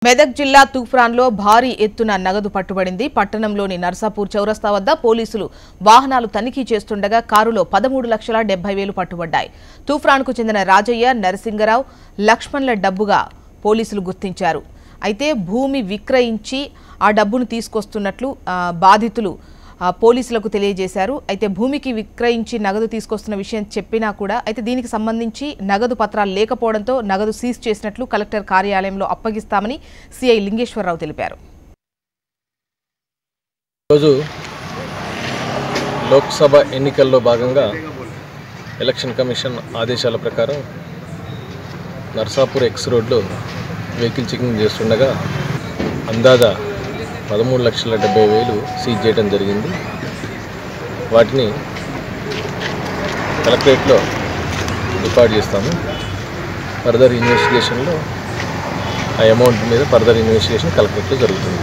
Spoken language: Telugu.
మెదక్ జిల్లా తూఫ్రాన్లో భారీ ఎత్తున నగదు పట్టుబడింది. పట్టణంలోని నర్సాపూర్ చౌరస్తా వద్ద పోలీసులు వాహనాలు తనిఖీ చేస్తుండగా కారులో 13,70,000 పట్టుబడ్డాయి. తూఫ్రాన్కు చెందిన రాజయ్య, నరసింగరావు, లక్ష్మణ్ల డబ్బుగా పోలీసులు గుర్తించారు. అయితే భూమి విక్రయించి ఆ డబ్బును తీసుకొస్తున్నట్లు బాధితులు పోలీసులకు తెలియజేశారు. అయితే భూమికి విక్రయించి నగదు తీసుకొస్తున్న విషయం చెప్పినా కూడా అయితే దీనికి సంబంధించి నగదు పత్రాలు లేకపోవడంతో నగదు సీజ్ చేసినట్లు కలెక్టర్ కార్యాలయంలో అప్పగిస్తామని సిఐ లింగేశ్వరరావు తెలిపారు. రోజు లోక్సభ ఎన్నికల్లో భాగంగా ఎలక్షన్ కమిషన్ ఆదేశాల ప్రకారం నర్సాపూర్ ఎక్స్ రోడ్లో వెహికల్ చెకింగ్ చేస్తుండగా అందాజా 13,70,000 సీజ్ చేయడం జరిగింది. వాటిని కలెక్టరేట్లో రికార్డ్ చేస్తాము. ఫర్దర్ ఇన్వెస్టిగేషన్లో ఆ అమౌంట్ మీద ఫర్దర్ ఇన్వెస్టిగేషన్ కలెక్టరేట్లో జరుగుతుంది.